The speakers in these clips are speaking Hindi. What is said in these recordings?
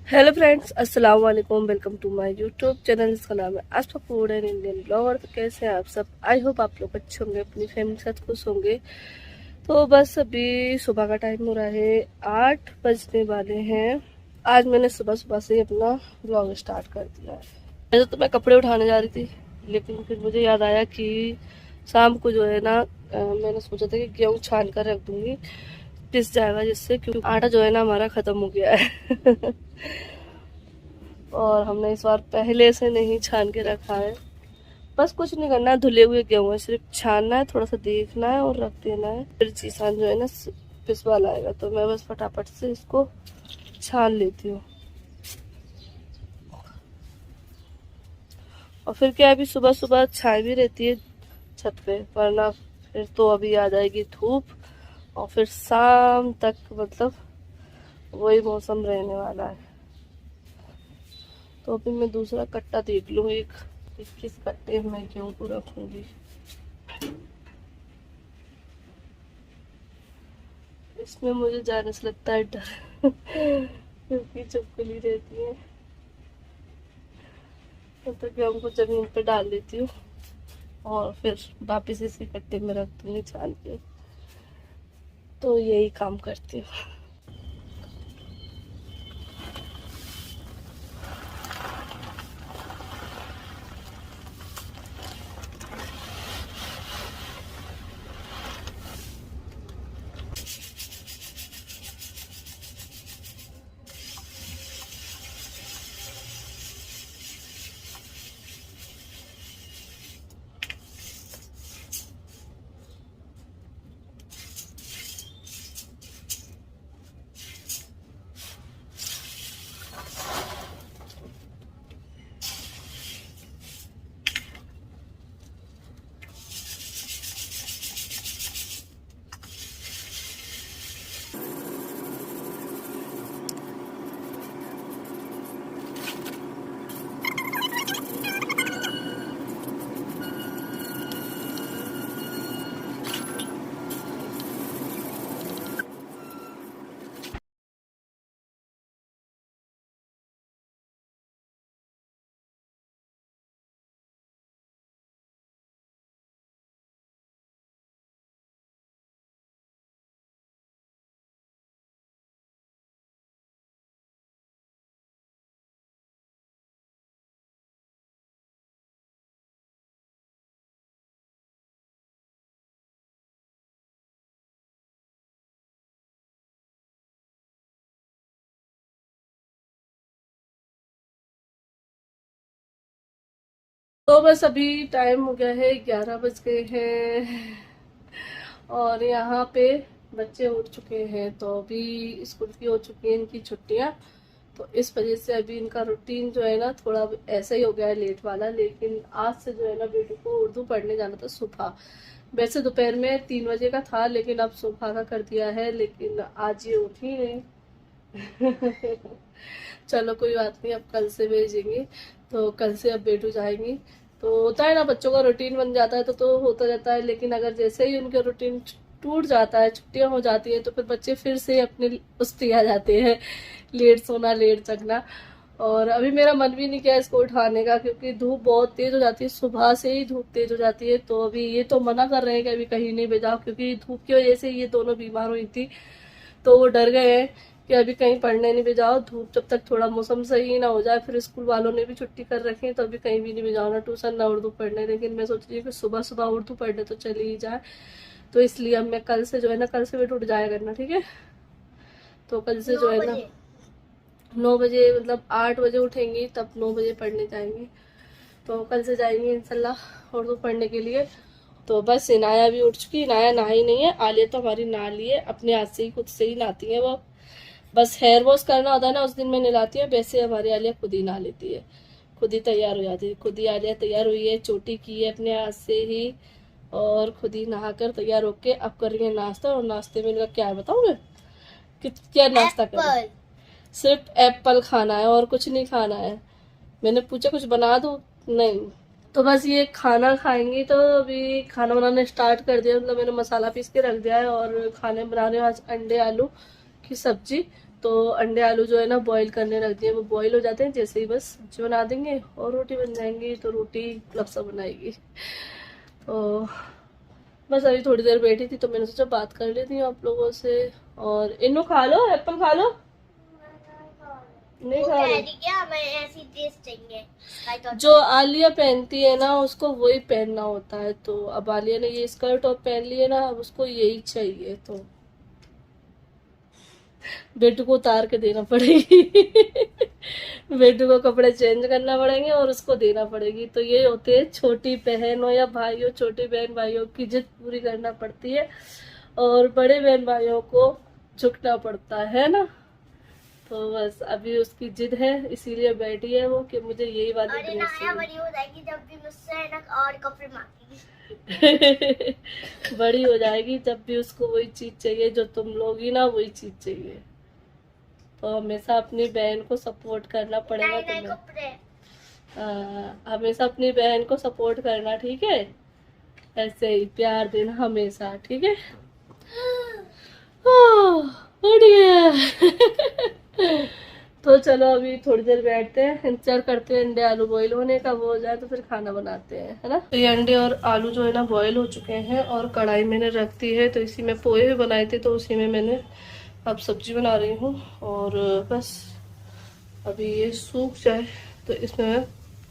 हेलो फ्रेंड्स, अस्सलाम वालेकुम। Welcome to my YouTube channel. इसका नाम है Aastha food and Indian blogger. तो कैसे हैं आप सब? आई होप आप लोग अच्छे होंगे, अपनी फैमिली के साथ खुश होंगे। तो बस अभी सुबह का टाइम हो रहा है, 8 बजने वाले हैं। आज मैंने सुबह सुबह से ही अपना ब्लॉग स्टार्ट कर दिया है। वैसे तो मैं कपड़े उठाने जा रही थी, लेकिन फिर मुझे याद आया कि शाम को जो है ना, मैंने सोचा था कि गेहूँ छान कर रख दूंगी, पिस जाएगा जिससे, क्योंकि आटा जो है ना हमारा ख़त्म हो गया है। और हमने इस बार पहले से नहीं छान के रखा है। बस कुछ नहीं करना है, धुले हुए गेहूँ है, सिर्फ छानना है, थोड़ा सा देखना है और रख देना है। फिर चीसान जो है ना पिसवा लाएगा, तो मैं बस फटाफट से इसको छान लेती हूँ। और फिर क्या, अभी सुबह सुबह छाई भी रहती है छत पे, वरना फिर तो अभी आ जाएगी धूप और फिर शाम तक मतलब वही मौसम रहने वाला है। तो अभी मैं दूसरा कट्टा देख लूँ, एक किस कट्टे में गेहूँ को रखूँगी। इसमें मुझे जाने से लगता है डर, क्योंकि चुपकली रहती है। तो गेहूँ को जमीन पे डाल देती हूँ और फिर वापस इसी कट्टे में रख दूँगी छान के। तो यही काम करती हूँ। तो बस अभी टाइम हो गया है, 11 बज गए हैं और यहाँ पे बच्चे उठ चुके हैं। तो अभी स्कूल की हो चुकी हैं इनकी छुट्टियाँ, तो इस वजह से अभी इनका रूटीन जो है ना थोड़ा ऐसा ही हो गया है, लेट वाला। लेकिन आज से जो है ना बेटू को उर्दू पढ़ने जाना था सुबह। वैसे दोपहर में 3 बजे का था, लेकिन अब सुबह का कर दिया है। लेकिन आज ये उठी नहीं। चलो कोई बात नहीं, अब कल से भेजेंगे। तो कल से अब बेटू जाएंगी। तो होता है ना, बच्चों का रूटीन बन जाता है तो होता रहता है। लेकिन अगर जैसे ही उनका रूटीन टूट जाता है, छुट्टियां हो जाती है, तो फिर बच्चे फिर से अपने उस पे आ जाते हैं, लेट सोना लेट जगना। और अभी मेरा मन भी नहीं किया इसको उठाने का, क्योंकि धूप बहुत तेज हो जाती है, सुबह से ही धूप तेज हो जाती है। तो अभी ये तो मना कर रहे हैं कि अभी कहीं नहीं भेजाओ, क्योंकि धूप की वजह से ये दोनों बीमार हुई थी। तो वो डर गए हैं कि अभी कहीं पढ़ने नहीं भेजाओ, धूप जब तक थोड़ा मौसम सही ना हो जाए। फिर स्कूल वालों ने भी छुट्टी कर रखी है, तो अभी कहीं भी नहीं भेजाओ, ना ट्यूशन ना उर्दू पढ़ने। लेकिन मैं सोच रही हूँ कि सुबह सुबह उर्दू पढ़ने तो चली ही जाए। तो इसलिए अब मैं कल से जो है ना, कल से बेट उठ जाया करना, ठीक है? तो कल से जो है ना 9 बजे, मतलब 8 बजे उठेंगी, तब 9 बजे पढ़ने जाएंगी। तो कल से जाएंगे इंशाल्लाह उर्दू पढ़ने के लिए। तो बस इनाया भी उठ चुकी। इनाया नहाई नहीं है, आलिया तो हमारी नहा ली है, अपने हाथ से ही खुद से ही नहाती है वो। बस हेयर वॉश करना होता है ना, उस दिन मैं नहलाती हूँ। वैसे हमारी आलिया खुद ही नहा लेती है, खुद ही तैयार हो जाती है। खुद ही आलिया तैयार हुई है, चोटी की है अपने हाथ से ही, और खुद ही नहाकर तैयार होके अब कर रही है नाश्ता। और नाश्ते में इनका क्या है बताऊँ मैं, कि क्या नाश्ता करें? सिर्फ एप्पल खाना है और कुछ नहीं खाना है। मैंने पूछा कुछ बना दूँ, नहीं। तो बस ये खाना खाएंगी। तो अभी खाना बनाना स्टार्ट कर दिया, मतलब मैंने मसाला पीस के रख दिया है और खाने बना रही हूँ आज अंडे आलू की सब्जी। तो अंडे आलू जो है ना बॉईल करने रख दिए, वो बॉईल हो जाते हैं, जैसे ही बस सब्जी बना देंगे और रोटी बन जाएंगी। तो रोटी लपसा बनाएगी। तो बस अभी थोड़ी देर बैठी थी तो मैंने सोचा बात कर लेती हूँ आप लोगों से। और इन्नो खा लो, एप्पल खा लो। नहीं खा रही क्या, मैं ऐसी ड्रेस चाहिए जो आलिया पहनती है ना, उसको वही पहनना होता है। तो अब आलिया ने ये स्कर्ट और पहन ली है ना, अब उसको यही चाहिए। तो बेटू को उतार के देना पड़ेगी। बेटू को कपड़े चेंज करना पड़ेंगे और उसको देना पड़ेगी। तो ये होते हैं छोटी बहन हो या भाई हो, छोटी बहन भाइयों की जिद पूरी करना पड़ती है और बड़े बहन भाइयों को झुकना पड़ता है ना। तो बस अभी उसकी जिद है, इसीलिए बैठी है वो कि मुझे यही वाली ड्रेस चाहिए। बड़ी हो जाएगी जब भी मुझसे ना और कपड़े मांगेगी। बड़ी हो जाएगी जब भी उसको वही चीज चाहिए जो तुम लोगी ना, वही चीज चाहिए। तो हमेशा अपनी बहन को सपोर्ट करना पड़ेगा तुम्हें। हमेशा अपनी बहन को सपोर्ट करना, ठीक है? ऐसे ही प्यार देना हमेशा, ठीक है? बढ़िया। तो चलो अभी थोड़ी देर बैठते हैं, इंतजार करते हैं अंडे आलू बॉईल होने का। वो हो जाए तो फिर खाना बनाते हैं, है ना। तो ये अंडे और आलू जो है ना बॉईल हो चुके हैं और कढ़ाई मैंने रख दी है। तो इसी में पोहे बनाए थे, तो उसी में मैंने अब सब्जी बना रही हूँ। और बस अभी ये सूख जाए तो इसमें मैं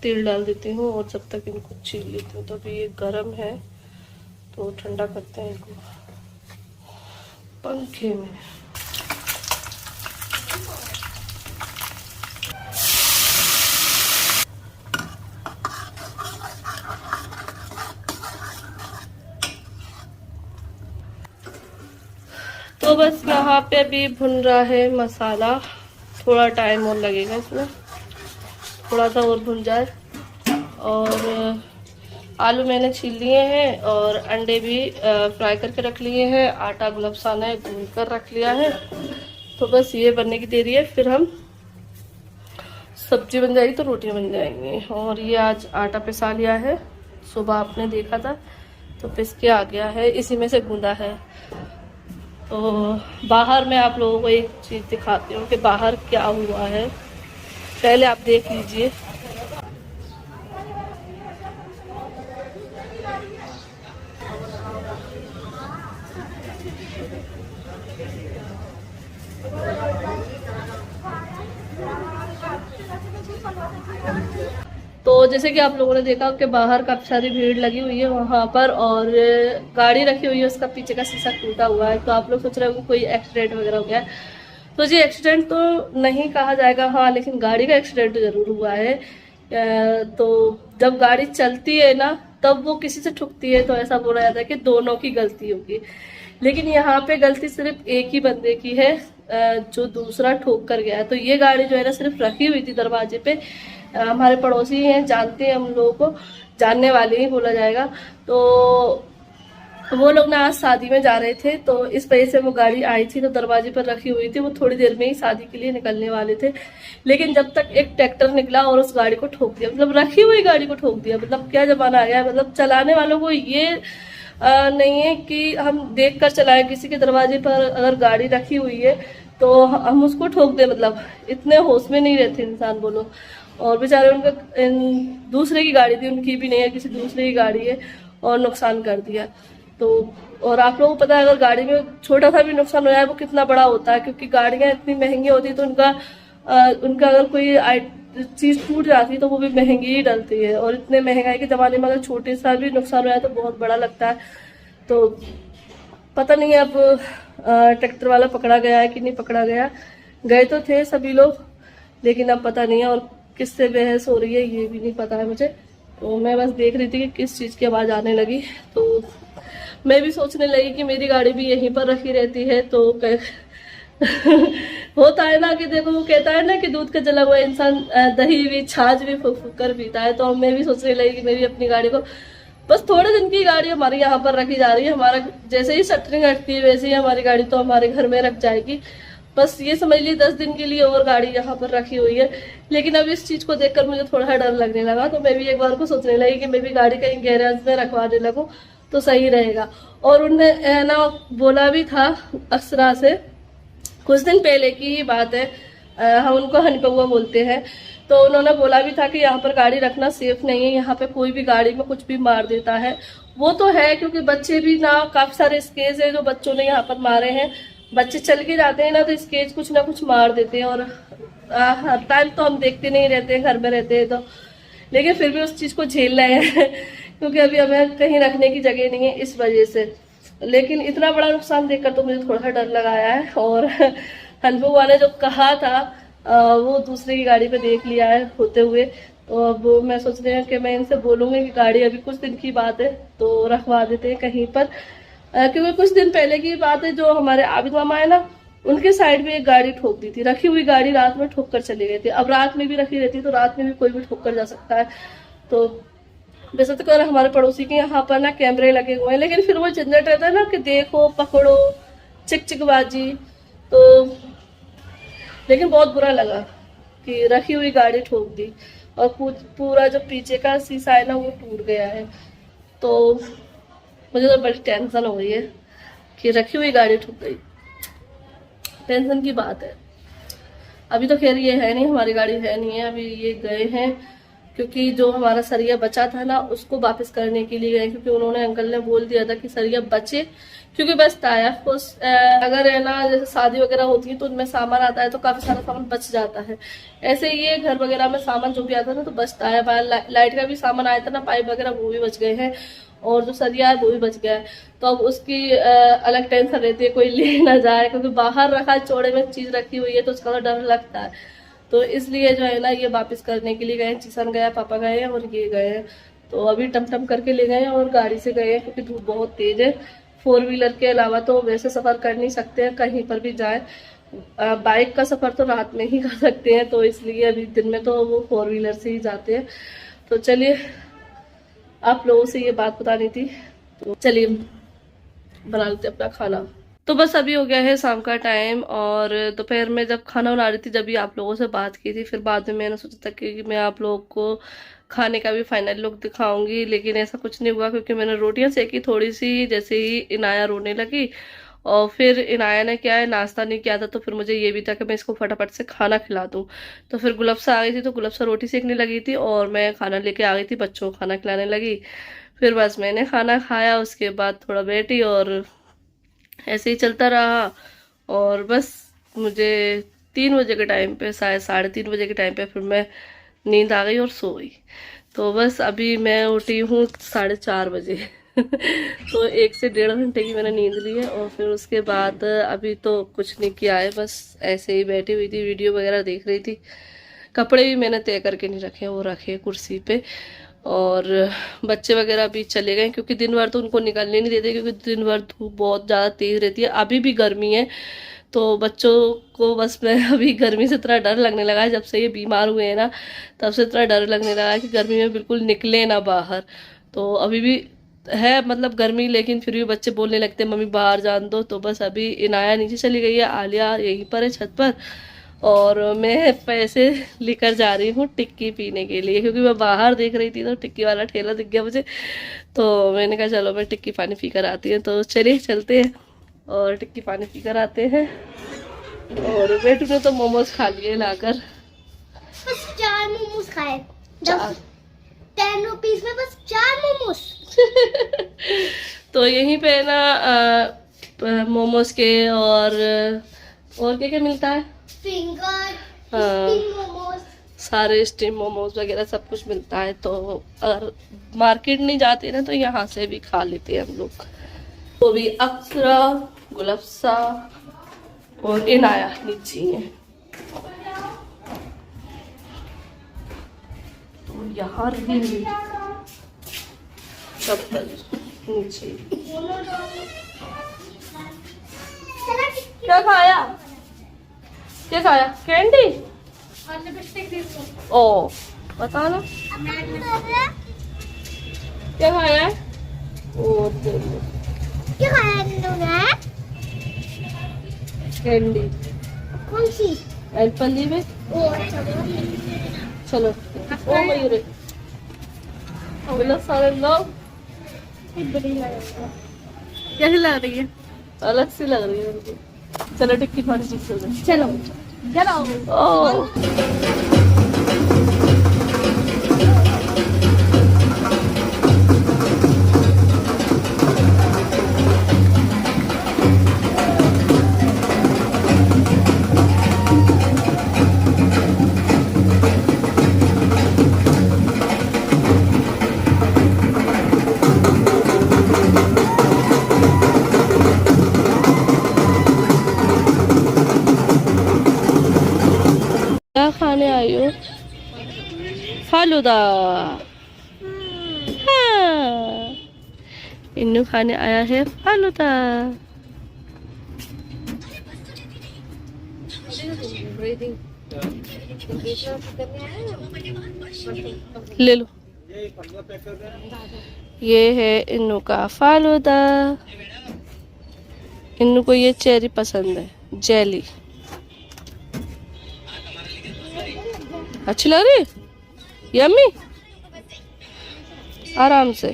तेल डाल देती हूँ और जब तक इनको छील लेती हूँ। तो अभी ये गर्म है तो ठंडा करते हैं इनको पंखे में। तो बस यहाँ पे अभी भुन रहा है मसाला, थोड़ा टाइम और लगेगा इसमें, थोड़ा सा और भुन जाए। और आलू मैंने छील लिए हैं और अंडे भी फ्राई करके रख लिए हैं। आटा गुलाब साना है गूंद कर रख लिया है। तो बस ये बनने की देरी है, फिर हम सब्जी बन जाएगी तो रोटियां बन जाएंगी। और ये आज आटा पिसा लिया है, सुबह आपने देखा था तो पिस के आ गया है, इसी में से गूंदा है। तो बाहर मैं आप लोगों को एक चीज़ दिखाती हूँ कि बाहर क्या हुआ है, पहले आप देख लीजिए। तो जैसे कि आप लोगों ने देखा कि बाहर काफी सारी भीड़ लगी हुई है वहां पर, और गाड़ी रखी हुई है, उसका पीछे का शीशा टूटा हुआ है। तो आप लोग सोच रहे हो कि कोई एक्सीडेंट वगैरह हो गया है। तो जी एक्सीडेंट तो नहीं कहा जाएगा, हाँ, लेकिन गाड़ी का एक्सीडेंट जरूर हुआ है। तो जब गाड़ी चलती है ना तब वो किसी से ठुकती है तो ऐसा बोला जाता है कि दोनों की गलती होगी। लेकिन यहाँ पे गलती सिर्फ एक ही बंदे की है, जो दूसरा ठोक कर गया है। तो ये गाड़ी जो है ना सिर्फ रखी हुई थी दरवाजे पे। हमारे पड़ोसी हैं, जानते हैं हम लोगों को, जानने वाले ही बोला जाएगा। तो वो लोग ना आज शादी में जा रहे थे, तो इस वजह से वो गाड़ी आई थी तो दरवाजे पर रखी हुई थी। वो थोड़ी देर में ही शादी के लिए निकलने वाले थे, लेकिन जब तक एक ट्रैक्टर निकला और उस गाड़ी को ठोक दिया, मतलब रखी हुई गाड़ी को ठोक दिया। मतलब क्या जमाना आ गया है। मतलब चलाने वालों को ये नहीं है कि हम देख कर चलाएं, किसी के दरवाजे पर अगर गाड़ी रखी हुई है तो हम उसको ठोक दे। मतलब इतने होश में नहीं रहते इंसान, बोलो। और बेचारे उनका दूसरे की गाड़ी थी, उनकी भी नहीं है, किसी दूसरे की गाड़ी है और नुकसान कर दिया। तो और आप लोगों को पता है अगर गाड़ी में छोटा सा भी नुकसान हो जाए वो कितना बड़ा होता है, क्योंकि गाड़ियां इतनी महंगी होती है। तो उनका अगर कोई चीज टूट जाती है तो वो भी महंगी ही डलती है। और इतने महंगाई के जमाने में अगर छोटे सा भी नुकसान हो जाए तो बहुत बड़ा लगता है। तो पता नहीं अब ट्रैक्टर वाला पकड़ा गया है कि नहीं पकड़ा गया। गए तो थे सभी लोग, लेकिन अब पता नहीं है। और किससे बहस हो रही है ये भी नहीं पता है मुझे। तो मैं बस देख रही थी कि किस चीज़ की आवाज़ आने लगी, तो मैं भी सोचने लगी कि मेरी गाड़ी भी यहीं पर रखी रहती है। तो होता है ना कि देखो, वो कहता है ना कि दूध का जला हुआ इंसान दही भी छाछ भी फूक फूक कर पीता है। तो मैं भी सोचने लगी कि मैं भी अपनी गाड़ी को, बस थोड़े दिन की गाड़ी हमारी यहाँ पर रखी जा रही है। हमारा जैसे ही शटरिंग हटती है वैसे ही हमारी गाड़ी तो हमारे घर में रख जाएगी। बस ये समझ ली 10 दिन के लिए और गाड़ी यहाँ पर रखी हुई है। लेकिन अब इस चीज को देखकर मुझे थोड़ा डर लगने लगा। तो मैं भी एक बार को सोचने लगी कि मैं भी गाड़ी कहीं गैराज में रखवाने लगूं तो सही रहेगा। और उनने ना बोला भी था अक्सरा से कुछ दिन पहले की ही बात है, हम उनको हनी पौआ बोलते हैं। तो उन्होंने बोला भी था कि यहाँ पर गाड़ी रखना सेफ नहीं है, यहाँ पे कोई भी गाड़ी में कुछ भी मार देता है। वो तो है, क्योंकि बच्चे भी ना, काफी सारे स्केच है जो बच्चों ने यहाँ पर मारे हैं। बच्चे चल के जाते हैं ना तो स्केच कुछ ना कुछ मार देते हैं, और हर टाइम तो हम देखते नहीं रहते हैं, घर में रहते हैं तो, लेकिन फिर भी उस चीज को झेल रहे हैं क्योंकि अभी हमें कहीं रखने की जगह नहीं है इस वजह से। लेकिन इतना बड़ा नुकसान देखकर तो मुझे थोड़ा सा डर लगाया है। और हनफुआ ने जो कहा था वो दूसरे की गाड़ी पे देख लिया है होते हुए। तो अब मैं सोच रही हूँ कि मैं इनसे बोलूँगी कि गाड़ी अभी कुछ दिन की बात है तो रखवा देते हैं कहीं पर, क्योंकि कुछ दिन पहले की बात है, जो हमारे आबिद मामा है ना, उनके साइड में एक गाड़ी ठोक दी थी। रखी हुई गाड़ी रात में ठोक कर चली गई थी। अब रात में भी रखी रहती तो रात में भी कोई भी ठोक कर जा सकता है। तो वैसे तो कर हमारे पड़ोसी के यहाँ पर ना कैमरे लगे हुए हैं, लेकिन फिर वो झंझट रहता है ना कि देखो पकड़ो चिकचिकबाजी। तो लेकिन बहुत बुरा लगा कि रखी हुई गाड़ी ठोक दी, और पूरा जो पीछे का शीशा है ना वो टूट गया है। तो मुझे तो बड़ी टेंशन हो गई है कि रखी हुई गाड़ी ठुक गई। टेंशन की बात है। अभी तो खैर ये है नहीं, हमारी गाड़ी है नहीं है, अभी ये गए हैं क्योंकि जो हमारा सरिया बचा था ना उसको वापस करने के लिए गए, क्योंकि उन्होंने, अंकल ने बोल दिया था कि सरिया बचे, क्योंकि बचता है। अगर है ना जैसे शादी वगैरह होती है तो उनमें सामान आता है तो काफी सारा सामान बच जाता है। ऐसे ये घर वगैरह में सामान जो भी आता है ना तो बचता है। लाइट का भी सामान आया था ना, पाइप वगैरह, वो भी बच गए हैं, और जो सरिया है वो भी बच गया है। तो अब उसकी अलग टेंशन रहती है कोई ले ना जाए, क्योंकि बाहर रखा चौड़े में चीज रखी हुई है तो उसका तो डर लगता है। तो इसलिए जो है ना ये वापस करने के लिए गए हैं। चिसन गया, पापा गए हैं और ये गए हैं। तो अभी टमटम करके ले गए हैं और गाड़ी से गए हैं, क्योंकि धूप बहुत तेज है। 4 व्हीलर के अलावा तो वैसे सफर कर नहीं सकते हैं, कहीं पर भी जाए। बाइक का सफर तो रात में ही कर सकते हैं, तो इसलिए अभी दिन में तो वो 4 व्हीलर से ही जाते हैं। तो चलिए, आप लोगों से ये बात बतानी थी, तो चलिए बना लेते अपना खाना। तो बस अभी हो गया है शाम का टाइम, और दोपहर में जब खाना बना रही थी जब भी आप लोगों से बात की थी। फिर बाद में मैंने सोचा था कि मैं आप लोगों को खाने का भी फाइनल लुक दिखाऊंगी, लेकिन ऐसा कुछ नहीं हुआ, क्योंकि मैंने रोटियां सेकी थोड़ी सी, जैसे ही इनाया रोने लगी। और फिर इनाया ने क्या है, नाश्ता नहीं किया था, तो फिर मुझे ये भी था कि मैं इसको फटाफट से खाना खिला दूं। तो फिर गुलफ्सा आ गई थी, तो गुलफ्सा रोटी सेकने लगी थी और मैं खाना लेके आ गई थी, बच्चों को खाना खिलाने लगी। फिर बस मैंने खाना खाया, उसके बाद थोड़ा बैठी और ऐसे ही चलता रहा। और बस मुझे 3 बजे के टाइम पे, शायद 3:30 बजे के टाइम पे फिर मैं नींद आ गई और सो गई। तो बस अभी मैं उठी हूँ 4:30 बजे तो 1 से 1.5 घंटे की मैंने नींद ली है। और फिर उसके बाद अभी तो कुछ नहीं किया है, बस ऐसे ही बैठी हुई थी, वीडियो वगैरह देख रही थी। कपड़े भी मैंने तय करके नहीं रखे, वो रखे कुर्सी पे। और बच्चे वगैरह भी चले गए, क्योंकि दिन भर तो उनको निकलने नहीं देते, क्योंकि दिन भर धूप बहुत ज़्यादा तेज़ रहती है। अभी भी गर्मी है, तो बच्चों को बस मैं अभी गर्मी से इतना डर लगने लगा है, जब से ये बीमार हुए हैं ना तब से इतना डर लगने लगा है कि गर्मी में बिल्कुल निकले ना बाहर। तो अभी भी है मतलब गर्मी, लेकिन फिर भी बच्चे बोलने लगते हैं मम्मी बाहर जान दो। तो बस अभी इनाया नीचे चली गई है, आलिया यहीं पर है छत पर, और मैं पैसे लेकर जा रही हूँ टिक्की पीने के लिए, क्योंकि मैं बाहर देख रही थी तो टिक्की वाला ठेला दिख गया मुझे। तो मैंने कहा चलो मैं टिक्की पानी पी कर आती हूँ। तो चलिए चलते हैं और टिक्की पानी पी कर आते हैं। और बेटू ने तो मोमोज खा लिए लाकर, बस 4 मोमोज खाए। 4 10 रुपीज में बस 4 मोमोज। तो यहीं पे ना मोमोज के और क्या क्या मिलता है, फिंगर, हाँ, मोमोज, सारे स्टीम मोमोज वगैरह सब कुछ मिलता है। तो अगर मार्केट नहीं जाते ना तो यहाँ से भी खा लेते हैं हम लोग। तो भी अक्षरा, गुलफ्सा और इनाया नीचे है। तो यहाँ रही सब नीचे। क्या खाया, क्या खाया, कैंडी? ओ बता ना क्या खाया है? ओ क्या खाया तुमने? कैंडी। कौन सी? एलपल्ली में। ओ चलो ओ मयूरी, सारे लोग बड़ी लग रही है। कैसी लग रही है? अलग सी लग रही है उनको। चलो टिक्की थोड़ी सी हो गई। चलो चलो ओह क्या खाने आई हो? फालूदा। हाँ। इन्नू खाने आया है फालूदा। ले लो। ये है इन्नू का फालूदा। इन्नू को ये चेरी पसंद है, जेली। अच्छी लग रही? यम्मी। आराम से।